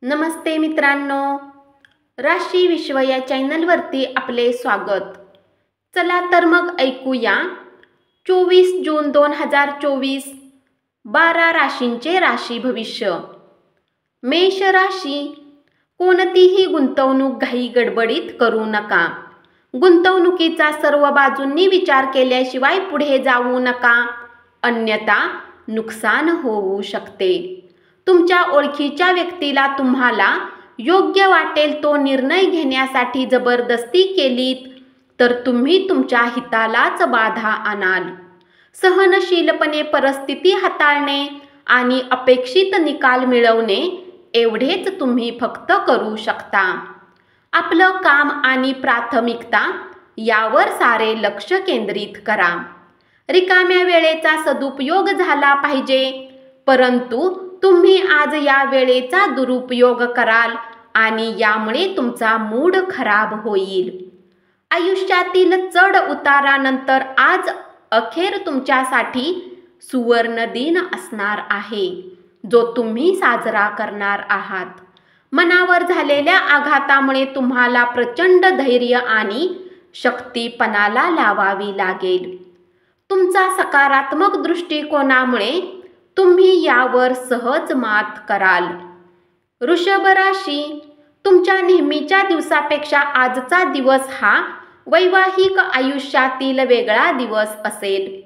नमस्ते मित्रांनो, राशी विश्व या चॅनलवरती आपले स्वागत. चला तर मग ऐकूया 24 जून 2024 12 राशींचे राशी भविष्य. मेष राशी, कोणतीही गुंतवणूक घाई गडबडीत करू नका. गुंतवणुकीचा सर्व बाजूंनी विचार केल्याशिवाय पुढे जाऊ नका, अन्यथा नुकसान होऊ शकते. तुमच्या ओळखीच्या व्यक्तीला तुम्हाला योग्य वाटेल तो निर्णय घेण्यासाठी जबरदस्ती केलीत तर तुम्ही तुमच्या हितालाच बाधा आणाल. सहनशीलपणे परिस्थिती हाताळणे आणि अपेक्षित निकाल मिळवणे एवढेच तुम्ही फक्त करू शकता. आपलं काम आणि प्राथमिकता यावर सारे लक्ष केंद्रित करा. रिकाम्या वेळेचा सदुपयोग झाला पाहिजे, परंतु तुम्ही आज या वेळेचा दुरुपयोग कराल आणि यामुळे तुमचा मूड खराब होईल. आयुष्यातील चढ उतारानंतर आज अखेर तुमच्यासाठी सुवर्ण दिन असणार आहे, जो तुम्ही साजरा करणार आहात. मनावर झालेल्या आघातामुळे तुम्हाला प्रचंड धैर्य आणि शक्तीपणाला लावावी लागेल. तुमचा सकारात्मक दृष्टिकोनामुळे तुम्ही यावर सहज मात कराल. वृषभ राशी, तुमच्या नेहमीच्या दिवसापेक्षा आजचा दिवस हा वैवाहिक आयुष्यातील वेगळा दिवस असेल.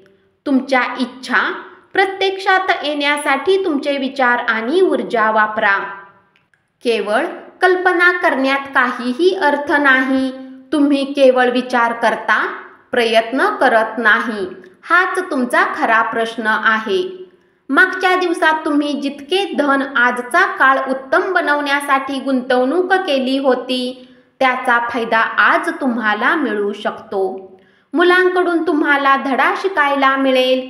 तुमच्या इच्छा प्रत्यक्षात येण्यासाठी तुमचे विचार आणि ऊर्जा वापरा. केवळ कल्पना करण्यात काहीही अर्थ नाही. तुम्ही केवळ विचार करता, प्रयत्न करत नाही. हाच तुमचा खरा प्रश्न आहे. मागच्या दिवसात तुम्ही जितके धन आजचा काळ उत्तम बनवण्यासाठी गुंतवणूक केली होती, त्याचा फायदा आज तुम्हाला मिळू शकतो. मुलांकडून तुम्हाला धडा शिकायला मिळेल.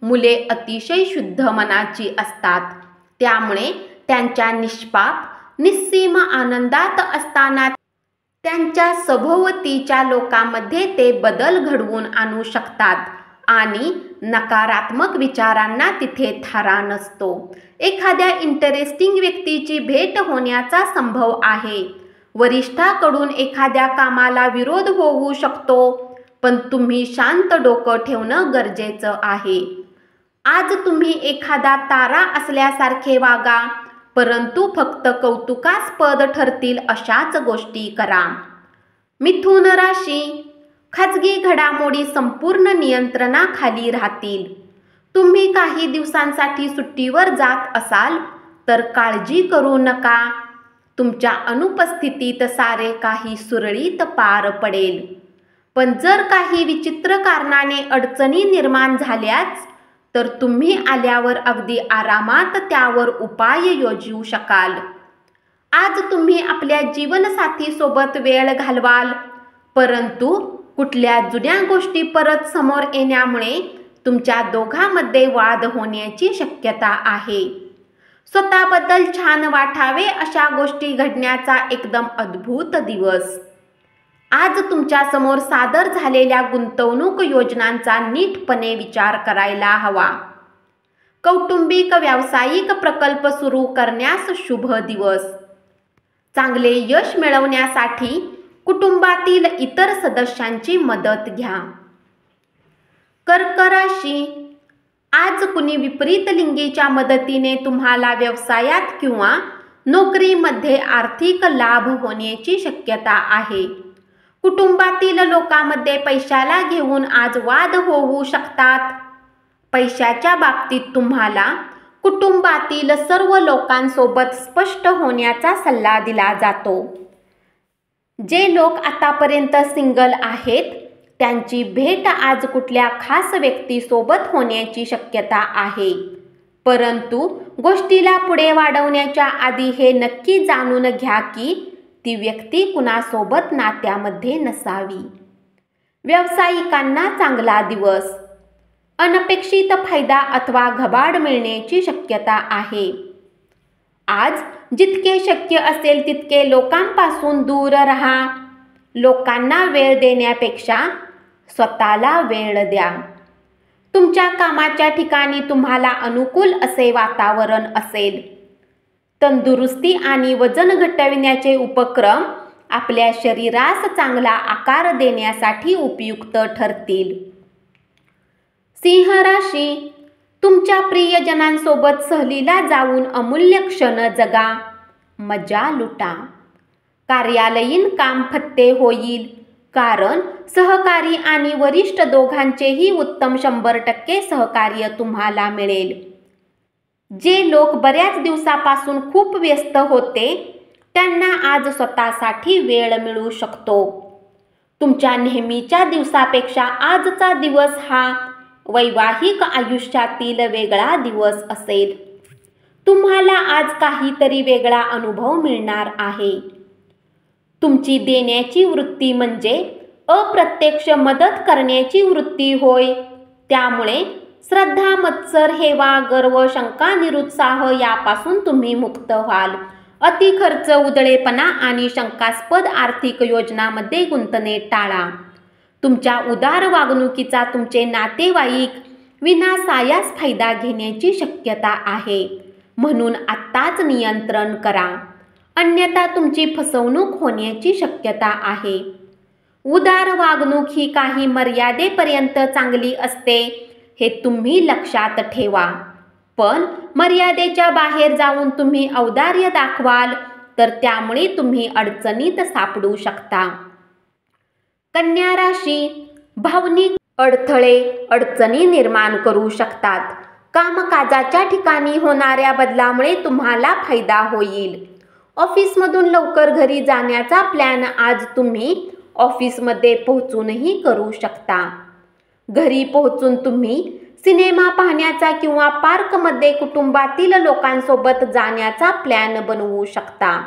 मुले अतिशय शुद्ध मनाची असतात, त्यामुळे त्यांच्या निष्पाप निस्सीम आनंदात असताना त्यांच्या सभोवतीच्या लोकांमध्ये ते बदल घडवून आणू शकतात आणि नकारात्मक विचारांना तिथे थारा नसतो. एखाद्या इंटरेस्टिंग व्यक्तीची भेट होण्याचा संभव आहे. वरिष्ठाकडून एखाद्या कामाला विरोध होऊ शकतो, पण तुम्ही शांत डोकं ठेवणं गरजेचं आहे. आज तुम्ही एखादा तारा असल्यासारखे वागा, परंतु फक्त कौतुकास्पद ठरतील अशाच गोष्टी करा. मिथुन राशी, खाजगी घडामोडी संपूर्ण नियंत्रणाखाली राहतील. तुम्ही काही दिवसांसाठी सुट्टीवर जात असाल तर काळजी करू नका. तुमच्या अनुपस्थितीत सारे काही सुरळीत पार पडेल. पण जर काही विचित्र कारणाने अडचणी निर्माण झाल्याच तर तुम्ही आल्यावर अगदी आरामात त्यावर उपाय योजू शकाल. आज तुम्ही आपल्या जीवनसाथीसोबत वेळ घालवाल, परंतु कुठल्या जुन्या गोष्टी परत समोर येण्यामुळे तुमच्या दोघांमध्ये वाद होण्याची शक्यता आहे. स्वतःबद्दल छान वाटावे अशा गोष्टी घडण्याचा एकदम अद्भुत दिवस. आज तुमच्या समोर सादर झालेल्या गुंतवणूक योजनांचा नीटपणे विचार करायला हवा. कौटुंबिक व्यावसायिक प्रकल्प सुरू करण्यास शुभ दिवस. चांगले यश मिळवण्यासाठी कुटुंबातील इतर सदस्यांची मदत घ्या. कर्क राशी, आज कुणी विपरीत लिंगीच्या मदतीने तुम्हाला व्यवसायात किंवा नोकरीमध्ये आर्थिक लाभ होण्याची शक्यता आहे. कुटुंबातील लोकांमध्ये पैशाला घेऊन आज वाद होऊ शकतात. पैशाच्या बाबतीत तुम्हाला कुटुंबातील सर्व लोकांसोबत स्पष्ट होण्याचा सल्ला दिला जातो. जे लोक आतापर्यंत सिंगल आहेत त्यांची भेट आज कुठल्या खास व्यक्तीसोबत होण्याची शक्यता आहे, परंतु गोष्टीला पुढे वाढवण्याच्या आधी हे नक्की जाणून घ्या की ती व्यक्ती कुणासोबत नात्यामध्ये नसावी. व्यावसायिकांना चांगला दिवस. अनपेक्षित फायदा अथवा घबाड मिळण्याची शक्यता आहे. आज जितके शक्य असेल तितके लोकांपासून दूर राहा. लोकांना वेळ देण्यापेक्षा स्वतःला वेळ द्या. तुमच्या कामाच्या ठिकाणी तुम्हाला अनुकूल असे वातावरण असेल, तंदुरुस्ती आणि वजन घटविण्याचे उपक्रम आपल्या शरीरास चांगला आकार देण्यासाठी उपयुक्त ठरतील. सिंह राशी, तुमच्या प्रियजनांसोबत सहलीला जाऊन अमूल्य क्षण जगा, मजा लुटा. कार्यालयीन काम फत्ते होईल, कारण सहकारी आणि वरिष्ठ दोघांचेही उत्तम 100% सहकार्य तुम्हाला मिळेल. जे लोक बऱ्याच दिवसापासून खूप व्यस्त होते त्यांना आज स्वतःसाठी वेळ मिळू शकतो. तुमच्या नेहमीच्या दिवसापेक्षा आजचा दिवस हा वैवाहिक आयुष्यातील वेगळा दिवस असेल. तुम्हाला आज काहीतरी वेगळा अनुभव मिळणार आहे. तुमची देण्याची वृत्ती म्हणजे अप्रत्यक्ष मदत करण्याची वृत्ती होय. त्यामुळे श्रद्धा, मत्सर, हेवा, गर्व, शंका, निरुत्साह यापासून तुम्ही मुक्त व्हाल. अति खर्च, उधळेपणा आणि शंकास्पद आर्थिक योजनांमध्ये गुंतणे टाळा. तुमच्या उदार वागणुकीचा तुमचे नातेवाईक विनासायास फायदा घेण्याची शक्यता आहे, म्हणून आत्ताच नियंत्रण करा, अन्यथा तुमची फसवणूक होण्याची शक्यता आहे. उदार वागणूक ही काही मर्यादेपर्यंत चांगली असते हे तुम्ही लक्षात ठेवा, पण मर्यादेच्या बाहेर जाऊन तुम्ही औदार्य दाखवाल तर त्यामुळे तुम्ही अडचणीत सापडू शकता. कन्या राशी, भावनिक अडथळे अडचणी निर्माण करू शकतात. कामकाजाच्या ठिकाणी होणाऱ्या बदलामुळे तुम्हाला फायदा होईल. ऑफिसमधून लवकर घरी जाण्याचा प्लॅन आज तुम्ही ऑफिसमध्ये पोहोचूनही करू शकता. घरी पोहोचून तुम्ही सिनेमा पाहण्याचा किंवा पार्कमध्ये कुटुंबातील लोकांसोबत जाण्याचा प्लॅन बनवू शकता.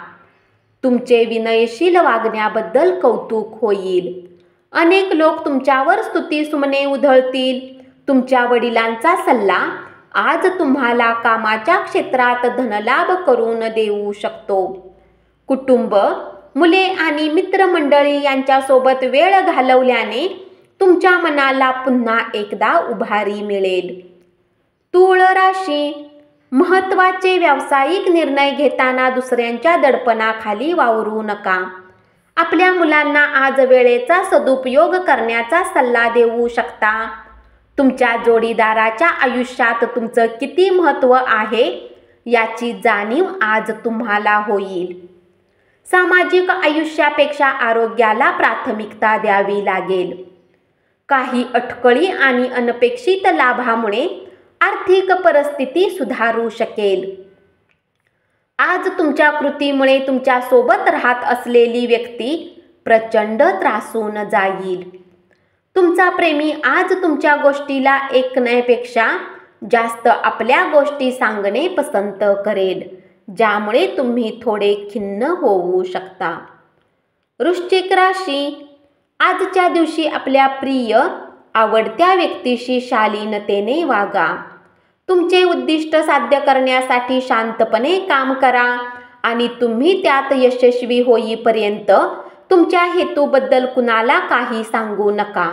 तुमचे विनयशील वागण्याबद्दल कौतुक होईल. अनेक लोक तुमच्यावर स्तुतिसुमने उधळतील. तुमच्या वडिलांचा सल्ला आज तुम्हाला कामाच्या क्षेत्रात धनलाभ करून देऊ शकतो. कुटुंब, मुले आणि मित्रमंडळी यांच्यासोबत वेळ घालवल्याने तुमच्या मनाला पुन्हा एकदा उभारी मिळेल. तूळ राशी, महत्त्वाचे व्यावसायिक निर्णय घेताना दुसऱ्यांच्या दडपणाखाली वावरू नका. आपल्या मुलांना आज वेळेचा सदुपयोग करण्याचा सल्ला देऊ शकता. तुमच्या जोडीदाराच्या आयुष्यात तुमचं किती महत्त्व आहे याची जाणीव आज तुम्हाला होईल. सामाजिक आयुष्यापेक्षा आरोग्याला प्राथमिकता द्यावी लागेल. काही अटकळी आणि अनपेक्षित लाभामुळे आर्थिक परिस्थिती सुधारू शकेल. आज तुमच्या कृतीमुळे तुमच्या सोबत राहत असलेली व्यक्ती प्रचंड त्रासून जाईल. तुमचा प्रेमी आज तुमच्या गोष्टीला ऐकण्यापेक्षा जास्त आपल्या गोष्टी सांगणे पसंत करेल, ज्यामुळे तुम्ही थोडे खिन्न होऊ शकता. वृश्चिक राशी, आजच्या दिवशी आपल्या प्रिय आवडत्या व्यक्तीशी शालीनतेने वागा. तुमचे उद्दिष्ट साध्य करण्यासाठी शांतपणे काम करा आणि तुम्ही त्यात यशस्वी होईपर्यंत तुमच्या हेतूबद्दल कुणाला काही सांगू नका.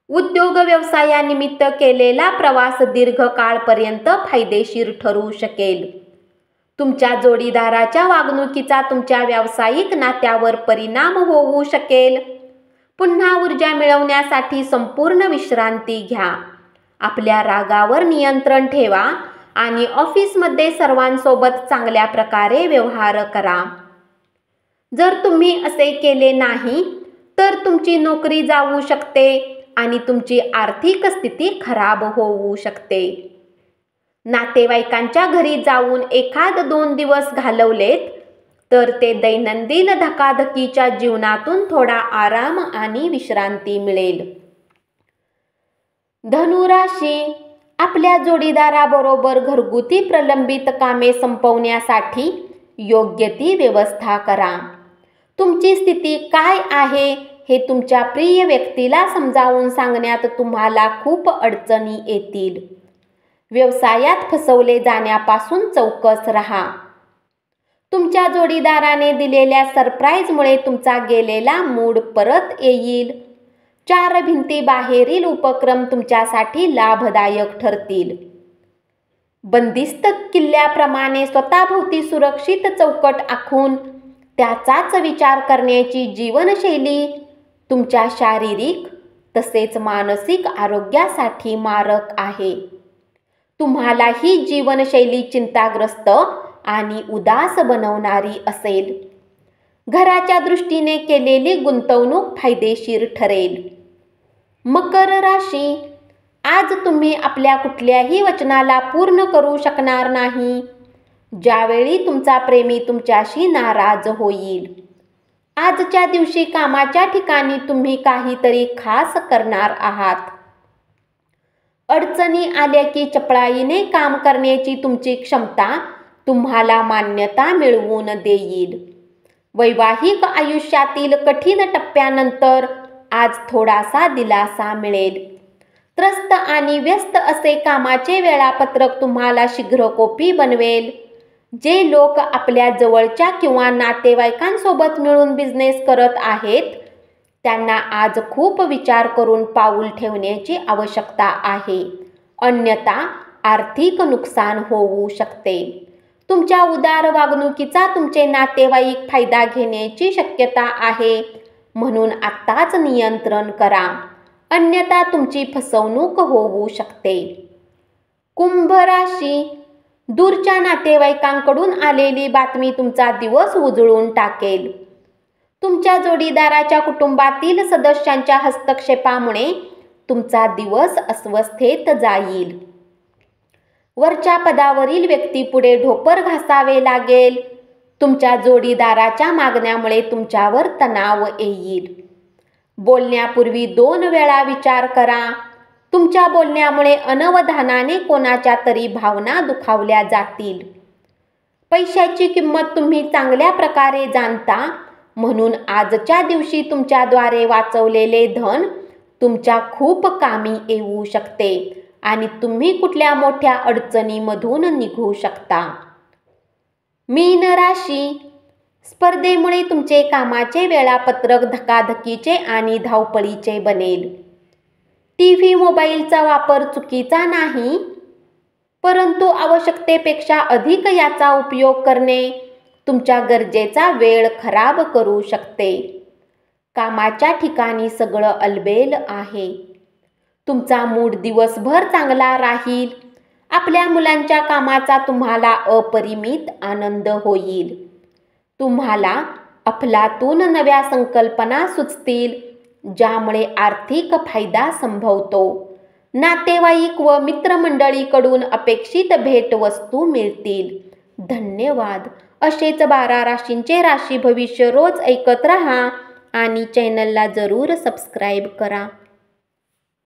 उद्योग व्यवसायानिमित्त केलेला प्रवास दीर्घकाळपर्यंत फायदेशीर ठरू शकेल. तुमच्या जोडीदाराच्या वागणुकीचा तुमच्या व्यावसायिक नात्यावर परिणाम होऊ शकेल. पुन्हा ऊर्जा मिळवण्यासाठी संपूर्ण विश्रांती घ्या. आपल्या रागावर नियंत्रण ठेवा आणि ऑफिसमध्ये सर्वांसोबत चांगल्या प्रकारे व्यवहार करा. जर तुम्ही असे केले नाही तर तुमची नोकरी जाऊ शकते आणि तुमची आर्थिक स्थिती खराब होऊ शकते. नातेवाईकांच्या घरी जाऊन 1-2 दिवस घालवलेत तर ते दैनंदिन धकाधकीच्या जीवनातून थोडा आराम आणि विश्रांती मिळेल. धनुराशी, आपल्या जोडीदाराबरोबर घरगुती प्रलंबित कामे संपवण्यासाठी योग्य ती व्यवस्था करा. तुमची स्थिती काय आहे हे तुमच्या प्रिय व्यक्तीला समजावून सांगण्यात तुम्हाला खूप अडचणी येतील. व्यवसायात फसवले जाण्यापासून चौकस राहा. तुमच्या जोडीदाराने दिलेल्या सरप्राईजमुळे तुमचा गेलेला मूड परत येईल. 4 भिंती बाहेरील उपक्रम तुमच्यासाठी लाभदायक ठरतील. बंदिस्त किल्ल्याप्रमाणे स्वतःभोवती सुरक्षित चौकट आखून त्याचाच विचार करण्याची जीवनशैली तुमच्या शारीरिक तसेच मानसिक आरोग्यासाठी मारक आहे. तुम्हाला ही जीवनशैली चिंताग्रस्त आणि उदास बनवणारी असेल. घराच्या दृष्टीने केलेली गुंतवणूक फायदेशीर ठरेल. मकर राशी, आज तुम्ही आपल्या कुठल्याही वचनाला पूर्ण करू शकणार नाही. ज्यावेळी तुमचा प्रेमी तुमच्याशी नाराज होईल. आजच्या दिवशी कामाच्या ठिकाणी तुम्ही काहीतरी खास करणार आहात. अडचणी आल्या की चपळाईने काम करण्याची तुमची क्षमता तुम्हाला मान्यता मिळवून देईल. वैवाहिक आयुष्यातील कठीण टप्प्यानंतर आज थोडासा दिलासा मिळेल. त्रस्त आणि व्यस्त असे कामाचे वेळापत्रक तुम्हाला शीघ्रकोपी बनवेल. जे लोक आपल्या जवळच्या किंवा नातेवाईकांसोबत मिळून बिझनेस करत आहेत त्यांना आज खूप विचार करून पाऊल ठेवण्याची आवश्यकता आहे. अन्यथा आर्थिक नुकसान होऊ शकते. तुमच्या उदार वागणुकीचा तुमचे नातेवाईक फायदा घेण्याची शक्यता आहे, म्हणून आत्ताच नियंत्रण करा, अन्यथा तुमची फसवणूक होऊ शकते. कुंभ राशी, दूरच्या नातेवाईकांकडून आलेली बातमी तुमचा दिवस उजळून टाकेल. तुमच्या जोडीदाराच्या कुटुंबातील सदस्यांच्या हस्तक्षेपामुळे तुमचा दिवस अस्वस्थेत जाईल. वरच्या पदावरील व्यक्तीपुढे ढोपर घासावे लागेल. तुमच्या जोडीदाराच्या मागण्यामुळे तुमच्यावर तणाव येईल. बोलण्यापूर्वी 2 वेळा विचार करा. तुमच्या बोलण्यामुळे अनवधानाने कोणाच्या तरी भावना दुखावल्या जातील. पैशाची किंमत तुम्ही चांगल्या प्रकारे जाणता, म्हणून आजच्या दिवशी तुमच्याद्वारे वाचवलेले धन तुमच्या खूप कामी येऊ शकते आणि तुम्ही कुठल्या मोठ्या अडचणीमधून निघू शकता. मीन राशी, स्पर्धेमुळे तुमचे कामाचे वेळापत्रक धकाधकीचे आणि धावपळीचे बनेल. टीव्ही मोबाईलचा वापर चुकीचा नाही, परंतु आवश्यकतेपेक्षा अधिक याचा उपयोग करणे तुमच्या गरजेचा वेळ खराब करू शकते. कामाच्या ठिकाणी सगळं अलबेल आहे. तुमचा मूड दिवसभर चांगला राहील. आपल्या मुलांच्या कामाचा तुम्हाला अपरिमित आनंद होईल. तुम्हाला अफलातून नव्या संकल्पना सुचतील, ज्यामुळे आर्थिक फायदा संभवतो. नातेवाईक व मित्रमंडळीकडून अपेक्षित भेटवस्तू मिळतील. धन्यवाद. असेच 12 राशींचे राशी भविष्य रोज ऐकत रहा आणि चॅनलला जरूर सबस्क्राईब करा.